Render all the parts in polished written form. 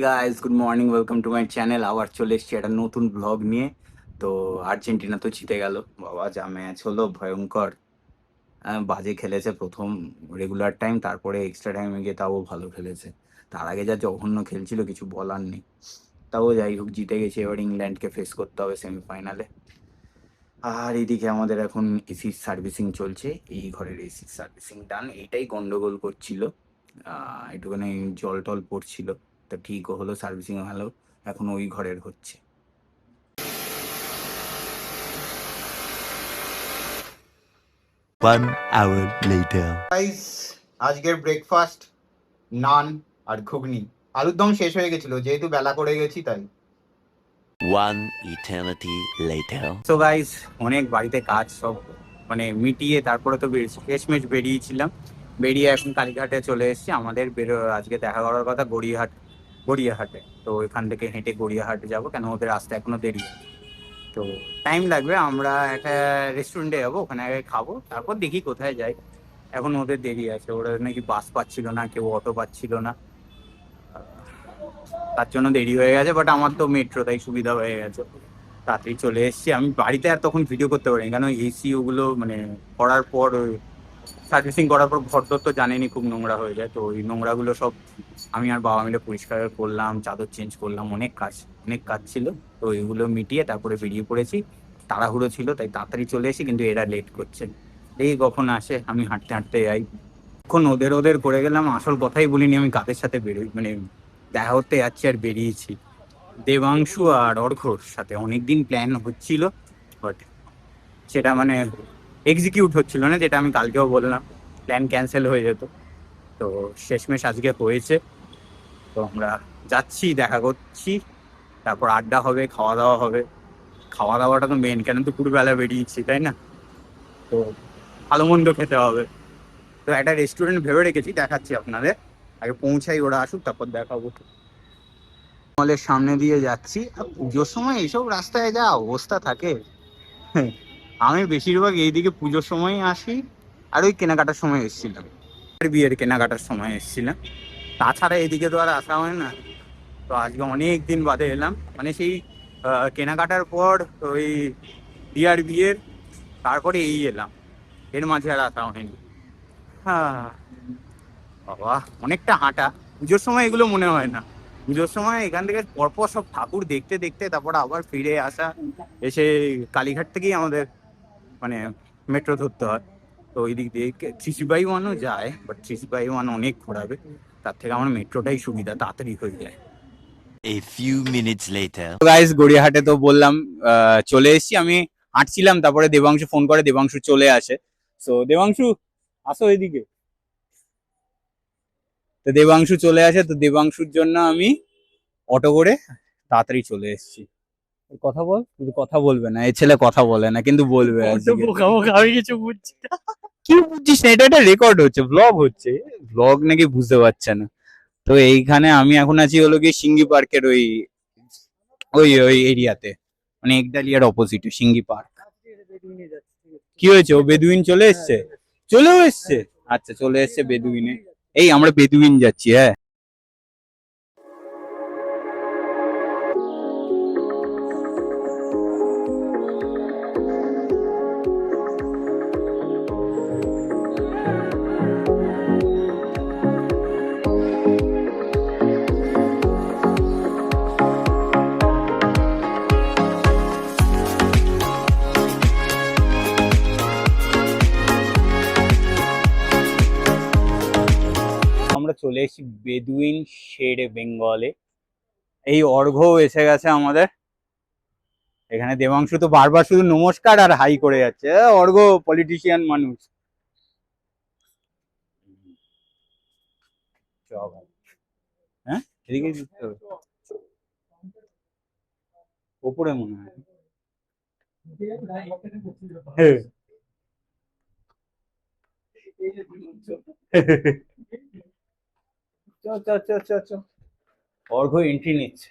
Guys, good morning, welcome to my channel. আবার চলে এসেছি একটা নতুন ব্লগ নিয়ে। তো আর্জেন্টিনা তো জিতে গেল। বাবা, যা ম্যাচ হলো, ভয়ঙ্কর। বাজে খেলেছে প্রথম রেগুলার টাইম, তারপরে এক্সট্রা টাইমে গিয়ে তাও ভালো খেলেছে। তার আগে যা জঘন্য খেলছিল, কিছু বলার নেই। তাও যাই হোক, জিতে গেছে। এবার ইংল্যান্ডকে ফেস করতে হবে সেমিফাইনালে। আর এইদিকে আমাদের এখন এসির সার্ভিসিং চলছে। এই ঘরের এসির সার্ভিসিং ডান, এইটাই গন্ডগোল করছিল। একটুখানি জল টল পড়ছিল, তো ঠিকও হলো, সার্ভিসিং হলো। এখন ওই ঘরের হচ্ছে। 1 hour later. গাইস, আজকের ব্রেকফাস্ট নান আর ঘুগনি। আলুর দম শেষ হয়ে গেছিল, যেহেতু বেলা করে গেছি তাই। One eternity later. So guys, অনেক বাড়িতে কাজ সব মানে মিটিয়ে তারপরে তো শেষমেশ বেরিয়েছিলাম। বেরিয়ে এখন কালীঘাটে চলে এসেছি। আমাদের আজকে দেখা করার কথা গড়িয়াহাটে। তো এখান থেকে হেঁটে গড়িয়াহাটে যাব, কেন ওদের আসতে এখনো দেরি আছে। তো টাইম লাগবে। আমরা একটা রেস্টুরেন্টে যাবো, ওখানে আগে খাবো, তারপর দেখি কোথায় যাই। এখন ওদের দেরি আছে, ওরা নাকি বাস পাচ্ছিল না, কেউ অটো পাচ্ছিল না, তার জন্য দেরি হয়ে গেছে। বাট আমার তো মেট্রো, তাই সুবিধা হয়ে গেছে, তাড়াতাড়ি চলে এসেছি। আমি বাড়িতে আর তখন ভিডিও করতে পারিনি, কেন এসি ওগুলো মানে করার পর, সার্ভিসিং করার পর ঘর তো জানেনি খুব নোংরা হয়ে যায়। তো ওই নোংরাগুলো সব আমি আর বাবা মিলে পরিষ্কার করলাম, চাদর চেঞ্জ করলাম, অনেক কাজ ছিল। তো এগুলো মিটিয়ে তারপরে বেরিয়ে পড়েছি। তাড়াহুড়ো ছিল তাই তাড়াতাড়ি চলে এসেছি, কিন্তু এরা লেট করছে। এই কখন আসে, আমি হাঁটতে হাঁটতে যাই। এখন ওদের ওদের করে গেলাম, আসল কথাই বলিনি আমি কাদের সাথে বেরোই, মানে দেখা করতে যাচ্ছি আর বেরিয়েছি। দেবাংশু আর অর্ঘর সাথে অনেকদিন প্ল্যান হচ্ছিল, বাট সেটা মানে এক্সিকিউট হচ্ছিল না, যেটা আমি কালকেও বললাম। প্ল্যান ক্যান্সেল হয়ে যেত। তো শেষমেশ আজকে হয়েছে। তো আমরা যাচ্ছি, দেখা করছি, তারপর আড্ডা হবে, খাওয়া দাওয়া হবে। খাওয়া দাওয়াটা তো মেন, কেন দুপুরবেলা বেরিয়েছি, তাই না? তো ভালো মন্দ খেতে হবে। তো একটা রেস্টুরেন্ট ভেবে রেখেছি, দেখাচ্ছি আপনাদের। আগে পৌঁছাই, ওরা আসুক, তারপর দেখাবো। মলের সামনে দিয়ে যাচ্ছি, আর পুজোর সময় এইসব রাস্তায় যা অবস্থা থাকে। আমি বেশিরভাগ এইদিকে পুজোর সময় আসি, আর ওই কেনাকাটার সময় এসেছিলাম, বিয়ের কেনাকাটার সময় এসেছিলাম। তাছাড়া এদিকে তো আর আসা হয় না। তো আজকে অনেক দিন বাদে এলাম, মানে সেই কেনাকাটার পর ওই বিয়ার বিয়ের, তারপরে এই এলাম। এর মাঝে আর আসা হয়নি। হ্যাঁ বাবা, অনেকটা হাঁটা। পুজোর সময় এগুলো মনে হয় না। পুজোর সময় এখান থেকে পরপর সব ঠাকুর দেখতে দেখতে তারপর আবার ফিরে আসা। এসে কালীঘাট থেকেই আমাদের মানে মেট্রো ধরতে হয়। তো ওই দিক দিয়ে 3/1ও যায়, বাট 3/1 অনেক ঘোরাবে। তার থেকে আমার মেট্রোটাই সুবিধা, তাড়াতাড়ি হয়ে যায়। A few minutes later. Guys, গড়িয়াহাটে তো বললাম চলে এসেছি আমি। হাঁটছিলাম, তারপরে দেবাংশু ফোন করে, দেবাংশু চলে আসে। তো দেবাংশু, আসো এদিকে। তো দেবাংশু চলে আসে, তো দেবাংশুর জন্য আমি অটো করে তাড়াতাড়ি চলে এসেছি। কথা বল, কিন্তু কথা বলবে না, এই ছেলে কথা বলে না, কিন্তু বলবে আজকে। আমি কিছু বুঝছি না। কি বুঝছিস না? এটা একটা রেকর্ড হচ্ছে, ব্লগ হচ্ছে। ব্লগ নাকি বুঝতে পারছে না। তো এইখানে আমি এখন আছি হলো গিয়ে সিঙ্গি পার্কের ওই ওই ওই এরিয়াতে, মানে একডালিয়ার অপোজিটে সিঙ্গি পার্ক। কি হয়েছে, ও বেদুইন চলে এসছে? চলেও এসছে? আচ্ছা, চলে এসছে বেদুইনে। এই আমরা বেদুইন যাচ্ছি, হ্যাঁ। আমরা চলে এসেছি বেদুইন শেরে বেঙ্গলে। এই অর্ঘ্য এসে গেছে আমাদের। এখানে দেবাংশু তো বারবার শুধু নমস্কার আর হাই করে যাচ্ছে। অর্ঘ্য পলিটিশিয়ান মানুষ। চ ভাই। হ্যাঁ, এদিকে ঢুকতে হবে। ওপরে মনে হয়। হ্যাঁ। চ চ চ চ চ। অর্ঘ্য এন্ট্রি নিচ্ছে।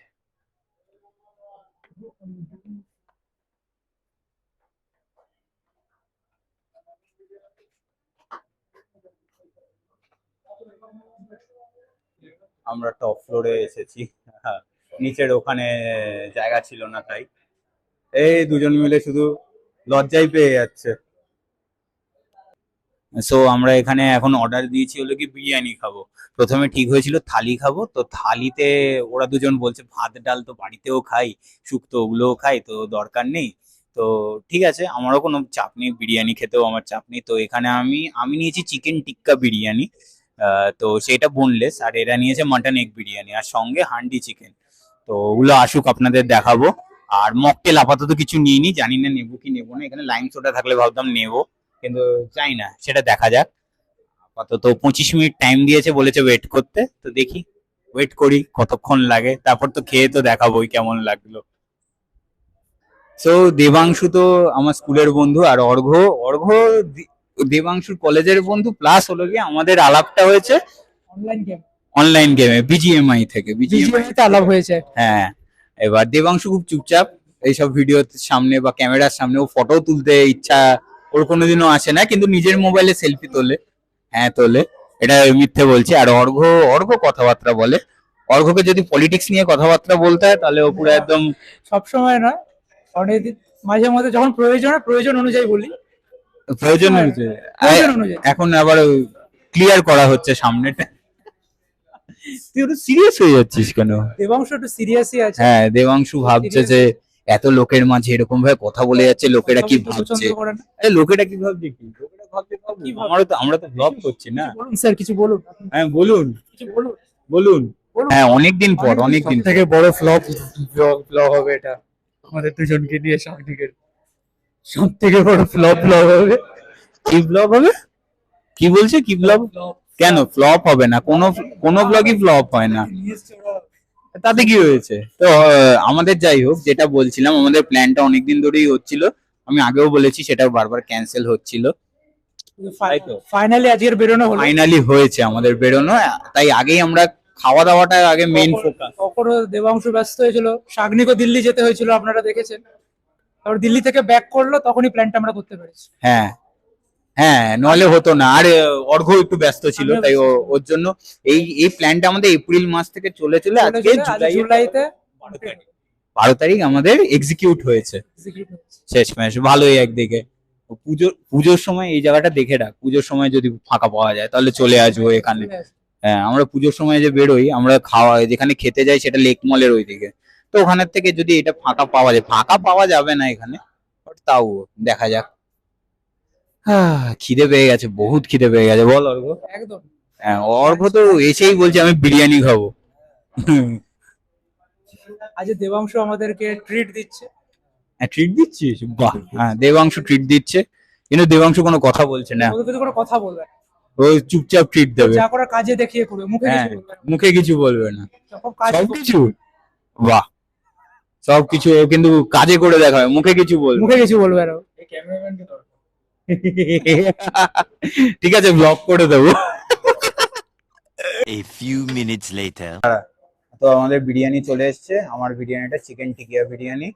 আমরা টপ ফ্লোরে এসেছি। হ্যাঁ, নিচের ওখানে জায়গা ছিল না, তাই এই দুজন মিলে শুধু লজ্জাই পেয়ে যাচ্ছে। সো আমরা এখানে এখন অর্ডার দিয়েছি হলো কি বিরিয়ানি খাবো। প্রথমে ঠিক হয়েছিল থালি খাবো, তো থালিতে ওরা দুজন বলছে ভাত ডাল তো বাড়িতেও খাই, শুক্তো ওগুলোও খাই, তো দরকার নেই। তো ঠিক আছে, আমারও কোনো চাপ নেই, বিরিয়ানি খেতেও আমার চাপ নেই। তো এখানে আমি আমি নিয়েছি চিকেন টিক্কা বিরিয়ানি, তো সেটা বোনলেস, আর এরা নিয়েছে মাটন এগ বিরিয়ানি আর সঙ্গে হান্ডি চিকেন। তো ওগুলো আসুক আপনাদের দেখাবো। আর মকটেল আপাতত কিছু নিইনি, জানি না নেবো কি নেবো না, এখানে লাইম সোডা থাকলে ভাবতাম নেবো, কিন্তু চাই না, সেটা দেখা যাক। আপাতত 25 মিনিট টাইম দিয়েছে, বলেছে ওয়েট করতে, তো দেখি ওয়েট করি কতক্ষণ লাগে, তারপর তো খেয়ে তো দেখাবোই কেমন লাগলো। সো দেবাংশু তো আমার স্কুলের বন্ধু, আর অর্ঘ্য অর্ঘ্য দি- দেবাংশুর কলেজের বন্ধু, প্লাস হলো গিয়ে আমাদের আলাপটা হয়েছে অনলাইন গেম অনলাইন গেমে বিজিএমআই থেকে। বিজিএমআই তে আলাপ হয়েছে। হ্যাঁ, এবার দেবাংশু খুব চুপচাপ, এইসব ভিডিওর সামনে বা ক্যামেরার সামনে ও ফটো তুলতে ইচ্ছা ওর কোনোদিনও আসে না, কিন্তু নিজের মোবাইলে সেলফি তোলে। হ্যাঁ তোলে, এটা মিথ্যে বলছি। আর অর্ঘ্য অর্ঘ্য কথাবার্তা বলে। অর্ঘ্যকে যদি পলিটিক্স নিয়ে কথাবার্তা বলতে হয় তাহলে ও পুরো একদম সব সময় নয়, অনেকদিন মাঝে মধ্যে যখন প্রয়োজন হয়, প্রয়োজন অনুযায়ী বলি। প্রয়োজন হ্যাঁ, হয়েছে। প্রয়োজন অনুযায়ী। এখন আবার ক্লিয়ার করা হচ্ছে সামনেটা। তুই একটু সিরিয়াস হয়ে যাচ্ছিস কেন? দেবাংশ একটু সিরিয়াসই আছে। হ্যাঁ, দেবাংশু ভাবছে যে এত লোকের মাঝে এরকম ভাবে কথা বলে যাচ্ছে, লোকেরা কি কথা বলতে পছন্দ ভাবছে। করে না। আরে লোকেরা কি ভাবছে, কি লোকেরা ভাবছে কি ভাবছে? আমারও তো, আমরা তো ব্লগ করছি না। বলুন স্যার, কিছু বলুন। হ্যাঁ বলুন, কিছু বলুন। বলুন। বলুন। হ্যাঁ অনেকদিন পর, অনেকদিন থেকে বড় ফ্লপ ব্লগ হবে এটা, আমাদের দুজনকে নিয়ে শাকদিকের সব থেকে বড় ফ্লপ হবে। কি ব্লগ হবে? কি বলছে, কি ব্লগ? কেন ফ্লপ হবে না? কোনো কোনো ব্লগই ফ্লপ হয় না, তাতে কি হয়েছে? তো আমাদের যাই হোক, যেটা বলছিলাম, আমাদের প্ল্যানটা অনেকদিন ধরেই হচ্ছিল, আমি আগেও বলেছি, সেটা বারবার ক্যান্সেল হচ্ছিল। তাই তো। ফাইনালি আজকের বেরোনো হলো। ফাইনালি হয়েছে আমাদের বেরোনো, তাই আগেই আমরা খাওয়া দাওয়াটা আগে মেইন ফোকাস। কখনো দেবাংশু ব্যস্ত হয়েছিল, শাগনিকও দিল্লি যেতে হয়েছিল, আপনারা দেখেছেন। তারপর দিল্লি থেকে ব্যাক করলো, তখনই প্ল্যানটা আমরা করতে পেরেছি। হ্যাঁ হ্যাঁ, নইলে হতো না। আর অর্ঘ্য একটু ব্যস্ত ছিল, আমিও তাই ব্যস্ত ছিলাম। ওর জন্য এই প্ল্যানটা আমাদের এপ্রিল মাস থেকে চলে চলে আজকে জুলাইতে 12 তারিখ আমাদের এক্সিকিউট হয়েছে। শেষমেশ ভালোই একদিকে। পুজোর সময় এই জায়গাটা দেখে রাখ, পুজোর সময় যদি ফাঁকা পাওয়া যায় তাহলে চলে আসবো এখানে। হ্যাঁ, আমরা পুজোর সময় যে বেরোই, আমরা খাওয়া যেখানে খেতে যাই সেটা লেক মলের ওইদিকে, তো ওখানের থেকে যদি এটা ফাঁকা পাওয়া যায়, ফাঁকা পাওয়া যাবে না এখানে, but তাও দেখা যাক। খিদে পেয়ে গেছে, বহুত খিদে পেয়ে গেছে, বল অর্ঘ্য? একদম। হ্যাঁ, অর্ঘ্য তো এসেই বলছে আমি বিরিয়ানি খাবো। আজ দেবাংশু আমাদেরকে ট্রিট দিচ্ছে। হ্যাঁ, ট্রিট দিচ্ছিস? বাহ, হ্যাঁ দেবাংশু ট্রিট দিচ্ছে, কিন্তু দেবাংশু কোনো কথা বলছে না, ওদের কিন্তু কোনো কথা বলবে না। ও চুপচাপ ট্রিট দেবে। যা করার কাজে দেখিয়ে করবে, মুখে হ্যাঁ, কিছু বলবে না। মুখে কিছু বলবে না, যখন কাজ সবকিছু। বাহ, সবকিছু ও কিন্তু কাজে করে দেখাবে, মুখে কিছু বলবে। মুখে কিছু বলবে না। ঠিক আছে, ব্লক করে দেবো। A few minutes later. তো আমাদের বিরিয়ানি চলে এসেছে, আমার বিরিয়ানিটা চিকেন টিকিয়া বিরিয়ানি,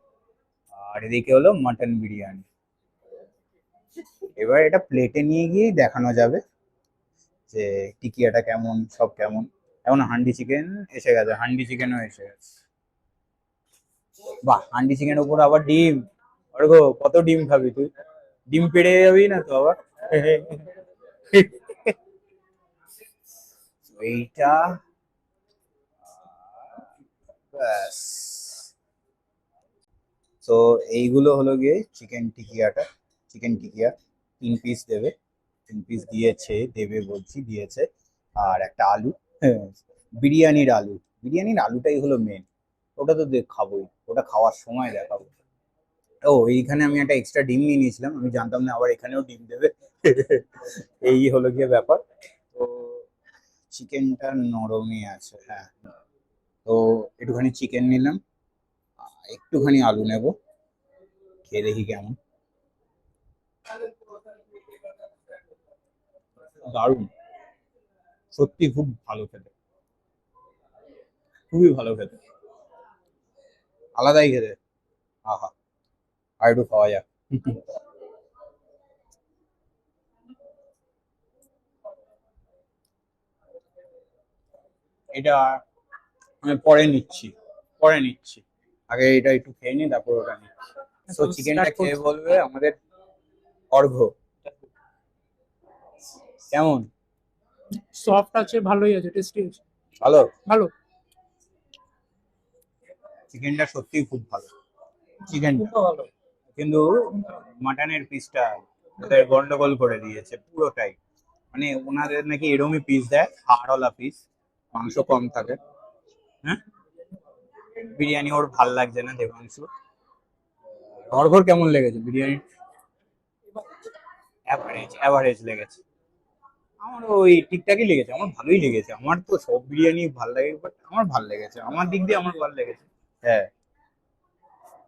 আর এদিকে হলো মাটন বিরিয়ানি। এবার এটা প্লেটে নিয়ে গিয়েই দেখানো যাবে যে টিকিয়াটা কেমন, সব কেমন। এখন হান্ডি চিকেন এসে গেছে, হান্ডি চিকেনও এসে গেছে। বাহ, হান্ডি চিকেনের উপর আবার ডিম। অর্ঘ্য কত ডিম খাবি তুই? ডিম পেড়ে যাবি না তো আবার? এইটা ব্যাস। তো এইগুলো হলো গিয়ে চিকেন টিকিয়াটা, চিকেন টিকিয়া 3 পিস দেবে, 3 পিস দেবে বলছি, দিয়েছে। আর একটা আলু, হ্যাঁ, বিরিয়ানির আলু, বিরিয়ানির আলুটাই হলো মেন, ওটা তো খাবোই, ওটা খাওয়ার সময় দেখাবো। ও এইখানে আমি একটা এক্সট্রা ডিম নিয়ে নিয়েছিলাম, আমি জানতাম না আবার এখানেও ডিম দেবে। এই হলো গিয়ে ব্যাপার। তো চিকেনটা নরমই আছে, হ্যাঁ। তো একটুখানি চিকেন নিলাম, একটুখানি আলু নেব, খেয়ে দেখি কেমন। দারুণ, সত্যি খুব ভালো খেতে, খুবই ভালো খেতে, আলাদাই খেতে। আহা, আর একটু খাওয়া যাক। এটা আমি পরে নিচ্ছি, পরে নিচ্ছি। আগে এটা একটু খেয়ে নিই, তারপর ওটা নিচ্ছি। তো চিকেনটা খেয়ে বলবে আমাদের অর্ঘ্য কেমন। সফট আছে, ভালোই আছে, টেস্টি আছে, ভালো, ভালো। চিকেনটা সত্যিই খুব ভালো। চিকেনটা ভালো। কিন্তু মাটনের পিসটা ওদের গন্ডগোল করে দিয়েছে পুরোটাই। মানে ওনাদের নাকি এরমই পিস দেয়, হাড়ওয়ালা পিস, মাংস কম থাকে। হ্যাঁ, বিরিয়ানি ওর ভাল লাগছে না দেবাংশু। অর্ঘ্যর কেমন লেগেছে বিরিয়ানি? অ্যাভারেজ অ্যাভারেজ লেগেছে। আমার ওই ঠিকঠাকই লেগেছে, আমার ভালোই লেগেছে। আমার তো সব বিরিয়ানি ভালো লাগে, বাট আমার ভালো লেগেছে, আমার দিক দিয়ে আমার ভালো লেগেছে। হ্যাঁ,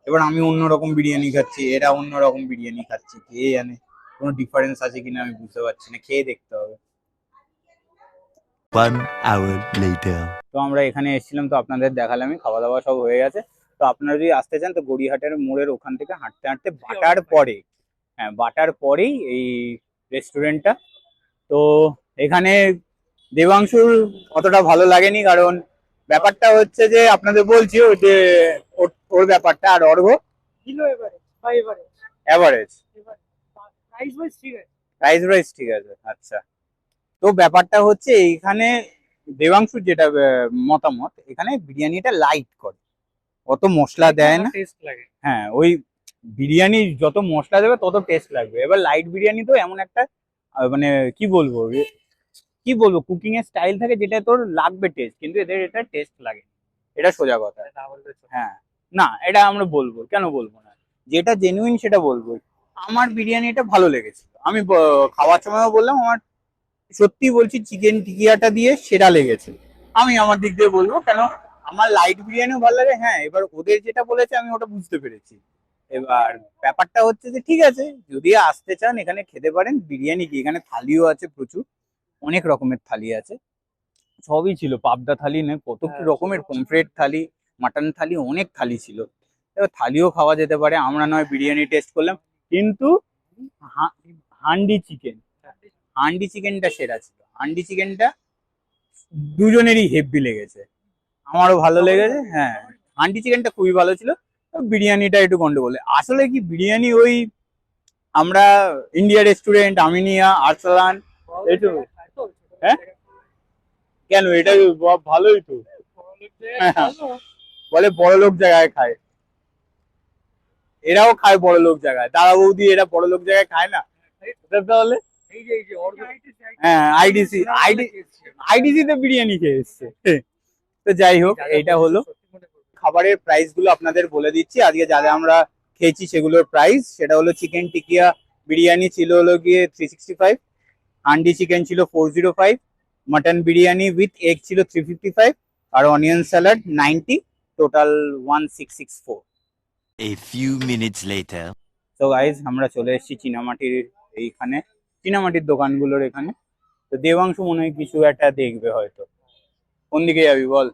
এবার আমি অন্যরকম বিরিয়ানি খাচ্ছি, এরা অন্যরকম বিরিয়ানি খাচ্ছি, কে জানে কোনো ডিফারেন্স আছে কিনা আমি বুঝতে পারছি না, খেয়ে দেখতে হবে। 1 hour later. তো আমরা এখানে এসেছিলাম, তো আপনাদের দেখালামই, খাওয়া দাওয়া সব হয়ে গেছে। তো আপনারা যদি আসতে চান তো গড়িয়াহাটের মোড়ের ওখান থেকে হাঁটতে হাঁটতে বাটার পরে, হ্যাঁ বাটার পরেই এই রেস্টুরেন্টটা। তো এখানে দেবাংশুর অতটা ভালো লাগেনি, কারণ ব্যাপারটা হচ্ছে যে আপনাদের বলছি ওই যে ওর ব্যাপারটা, আর অর্ঘ্য কিলো এবারে, এবারে অ্যাভারেজ, প্রাইস ওয়াইজ ঠিক আছে। প্রাইস ওয়াইজ ঠিক আছে। আচ্ছা, তো ব্যাপারটা হচ্ছে এইখানে দেবাংশুর যেটা মতামত, এখানে বিরিয়ানিটা লাইট করে, অত মশলা দেয় না। টেস্ট লাগে। হ্যাঁ, ওই বিরিয়ানি যত মশলা দেবে তত টেস্ট লাগবে। এবার লাইট বিরিয়ানি তো এমন একটা মানে কি বলবো কুকিং এর স্টাইল থাকে যেটা তোর লাগবে টেস্ট, কিন্তু এদের এটা টেস্ট লাগে, এটা সোজা কথা। হ্যাঁ, না এটা আমরা বলবো, কেন বলবো না, যেটা জেনুইন সেটা বলবো। আমার বিরিয়ানিটা ভালো লেগেছে, আমি খাওয়ার সময়ও বললাম আমার সত্যি বলছি চিকেন টিকিয়াটা দিয়ে সেরা লেগেছে। আমি আমার দিক দিয়ে বলবো, কেন আমার লাইট বিরিয়ানিও ভালো লাগে। হ্যাঁ, এবার ওদের যেটা বলেছে আমি ওটা বুঝতে পেরেছি। এবার ব্যাপারটা হচ্ছে যে ঠিক আছে, যদি আসতে চান এখানে খেতে পারেন। বিরিয়ানি কি, এখানে থালিও আছে প্রচুর, অনেক রকমের থালি আছে, সবই ছিল। পাবদা থালি না কত কি রকমের, পমফ্রেট থালি, মাটন থালি, অনেক থালি ছিল। এবার থালিও খাওয়া যেতে পারে। আমরা নয় বিরিয়ানি টেস্ট করলাম, কিন্তু হান্ডি চিকেন, হান্ডি চিকেনটা সেরা ছিল। হান্ডি চিকেনটা দুজনেরই হেভি লেগেছে, আমারও ভালো লেগেছে। হ্যাঁ, হান্ডি চিকেনটা খুবই ভালো ছিল। বিরিয়ানিটা একটু গন্ডগোল। আসলে কি বিরিয়ানি ওই আমরা ইন্ডিয়া রেস্টুরেন্ট, আমিনিয়া, আরসালান, এইটু। হ্যাঁ, কেন এটা ভালোই তো। হ্যাঁ, বলে বড় লোক জায়গায় খায়, এরাও খায় বড় লোক জায়গায়। দাদা বৌদি এরা বড় লোক জায়গায় খায় না তাহলে। হ্যাঁ, আইডিসি তে বিরিয়ানি খেয়ে এসছে। তো যাই হোক, এইটা হলো খাবারের প্রাইস গুলো আপনাদের বলে দিচ্ছি। আজকে যা যা আমরা খেয়েছি সেগুলোর প্রাইস, সেটা হলো চিকেন টিকিয়া বিরিয়ানি ছিল হলো গিয়ে 365, হান্ডি চিকেন ছিল 405, মটন বিরিয়ানি উইথ এগ ছিল 355, আর onion salad 90, total 1664। A few minutes later. তো গাইজ আমরা চলে এসেছি চীনামাটির এইখানে, চীনামাটির দোকানগুলোর এখানে। তো দেবাংশু মনে হয় কিছু একটা দেখবে হয়তো। কোন দিকে যাবি বল?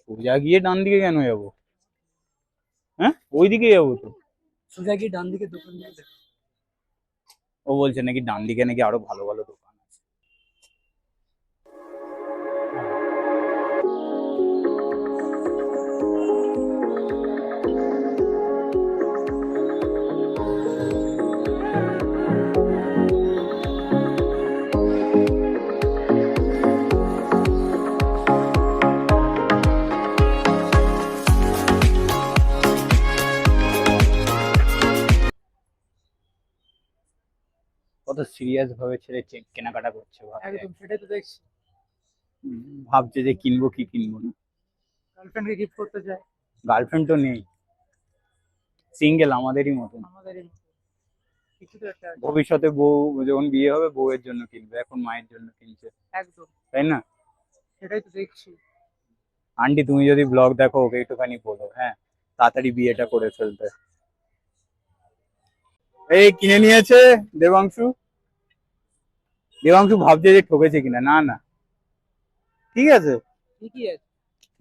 সোজা গিয়ে ডান দিকে কেন যাবো? হ্যাঁ, ওই দিকে যাবো তো। সোজা গিয়ে ডান দিকে দোকান দিয়ে দেখ। ও বলছে নাকি ডান দিকে নাকি আরো ভালো ভালো দোকান আছে। কত সিরিয়াস ভাবে ছেলে কেনাকাটা করছে, একদম সেটাই তো দেখছি। ভাবছে যে কিনবো কি কিনবো না। গার্লফ্রেন্ডকে গিফট করতে চায়। গার্লফ্রেন্ড তো নেই, সিঙ্গেল আমাদেরই মতন। আমাদের কিছু তো একটা আছে। ভবিষ্যতে বউ যখন বিয়ে হবে বউয়ের জন্য কিনবে, এখন মায়ের জন্য কিনছে, একদম তাই না? সেটাই তো দেখছি। আন্টি তুমি যদি ব্লগ দেখো ওকে একটুখানি বলো, হ্যাঁ তাড়াতাড়ি বিয়েটা করে ফেলতে। এই কিনে নিয়েছে দেবাংশু। দেবাংশু ভাবছে যে ঠকেছে কিনা, না না ঠিক আছে। ঠিকই আছে।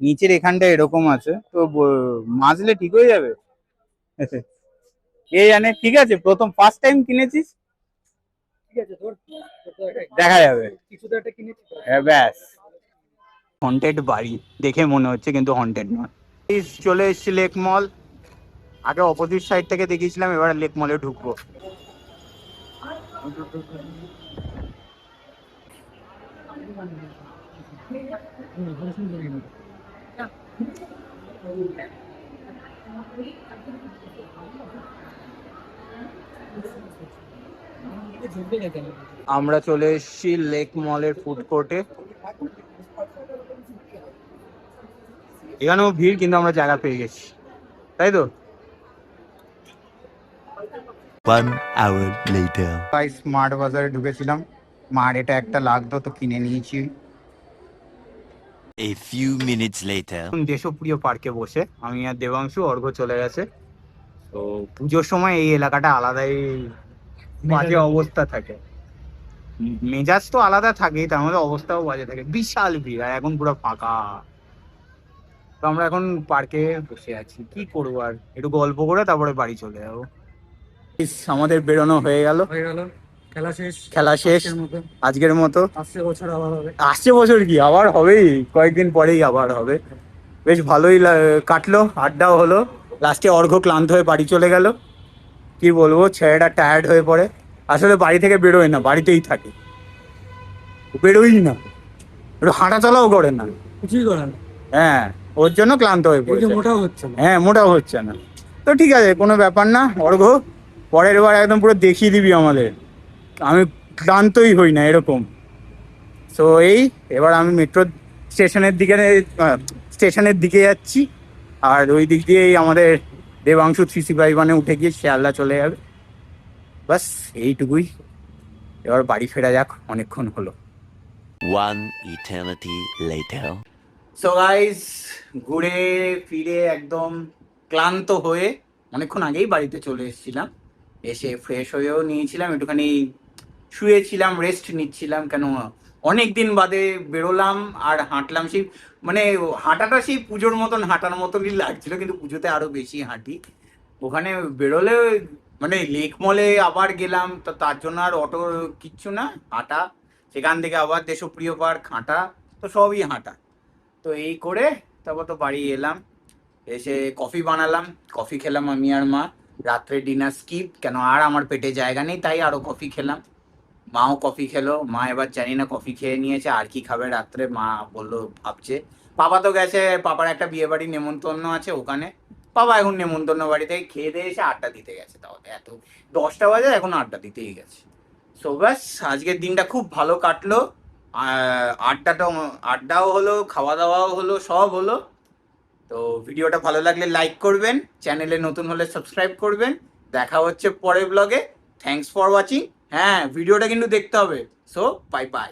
নিচের এখানটা এরকম আছে তো মাজলে ঠিক হয়ে যাবে। কে জানে, ঠিক আছে প্রথম ফার্স্ট টাইম কিনেছিস, ঠিক আছে তোর দেখা যাবে। কিছু তো একটা কিনেছি তো। ব্যাস হন্টেড বাড়ি দেখে মনে হচ্ছে, কিন্তু হন্টেড নয়। চলে এসেছি লেক মল। আগে অপোজিট সাইড থেকে দেখিয়েছিলাম, এবার লেক মলে ঢুকবো। আমরা চলে এসেছি লেক মলের ফুড কোর্টে। এখানেও ভিড়, কিন্তু আমরা জায়গা পেয়ে গেছি, তাই তো? One hour later. তাই স্মার্ট বাজারে ঢুকেছিলাম, মার এটা একটা লাগতো তো কিনে নিয়েছি। A few minutes later. এখন দেশপ্রিয় পার্কে বসে আমি আর দেবাংশু, অর্ঘ্য চলে গেছে। তো পুজোর সময় এই এলাকাটা আলাদাই বাজে অবস্থা থাকে। মেজাজ তো আলাদা থাকেই, তার মধ্যে অবস্থাও বাজে থাকে, বিশাল ভিড়। আর এখন পুরো ফাঁকা। তো আমরা এখন পার্কে বসে আছি, কি করবো আর, একটু গল্প করে তারপরে বাড়ি চলে যাবো। আমাদের বেরোনো হয়ে গেল, খেলা শেষ। খেলা শেষ আজকের মতো। আসছে বছর আবার হবে। আসছে বছর কি আবার হবেই, কয়েকদিন পরেই আবার হবে। বেশ ভালোই কাটলো, আড্ডাও হলো। লাস্টে অর্ঘ্য ক্লান্ত হয়ে বাড়ি চলে গেল। কি বলবো, ছেলেটা টায়ার্ড হয়ে পড়ে। আসলে বাড়ি থেকে বেরোয় না, বাড়িতেই থাকে, বেরোই না, একটু হাঁটা চলাও করে না। কিছুই করার না। হ্যাঁ, ওর জন্য ক্লান্ত হয়ে পড়েছে। মোটাও হচ্ছে না। হ্যাঁ, মোটাও হচ্ছে না। তো ঠিক আছে, কোনো ব্যাপার না। অর্ঘ্য, পরের বার একদম পুরো দেখিয়ে দিবি আমাদের, আমি ক্লান্তই হই না এরকম। সো এবার আমি মেট্রো স্টেশনের দিকে যাচ্ছি। আর ওই দিক দিয়েই আমাদের দেবাংশু 3C51-এ উঠে গিয়ে শিয়ালদা চলে যাবে। বাস এইটুকুই। এবার বাড়ি ফেরা যাক, অনেকক্ষণ হলো। One eternity later. So guys, ঘুরে ফিরে একদম ক্লান্ত হয়ে অনেকক্ষণ আগেই বাড়িতে চলে এসেছিলাম। এসে ফ্রেশ হয়েও নিয়েছিলাম, একটুখানি শুয়েছিলাম, রেস্ট নিচ্ছিলাম। কেন অনেক দিন বাদে বেরোলাম আর হাঁটলাম। সেই মানে হাঁটাটা সেই পুজোর মতন হাঁটার মতনই লাগছিল, কিন্তু পুজোতে আরো বেশি হাঁটি। ওখানে বেরোলে মানে লেক মলে আবার গেলাম, তো তার জন্য আর অটো কিচ্ছু না, হাঁটা। সেখান থেকে আবার দেশপ্রিয় পার্ক হাঁটা, তো সবই হাঁটা। তো এই করে তারপর তো বাড়ি এলাম। এসে কফি বানালাম, কফি খেলাম আমি আর মা। রাত্রে ডিনার স্কিপ, কেন আর আমার পেটে জায়গা নেই, তাই আরো কফি খেলাম। মাও কফি খেলো। মা এবার জানি না কফি খেয়ে নিয়েছে, আর কি খাবে রাত্রে মা বললো ভাবছে। পাপা তো গেছে, পাপার একটা বিয়ে বাড়ি নেমন্তন্ন আছে ওখানে। পাপা এখন নেমন্তন্ন বাড়ি থেকে খেয়ে দিয়ে এসে আড্ডা দিতে গেছে। তাহলে এত 10টা বাজে, এখন আড্ডা দিতেই গেছে। সো ব্যাস, আজকের দিনটা খুব ভালো কাটলো। আড্ডাও হলো, খাওয়া দাওয়াও হলো, সব হলো। তো ভিডিওটা ভালো লাগলে লাইক করবেন, চ্যানেলে নতুন হলে সাবস্ক্রাইব করবেন। দেখা হচ্ছে পরের ব্লগে। Thanks for watching. হ্যাঁ, ভিডিওটা কিন্তু দেখতে হবে। So bye bye.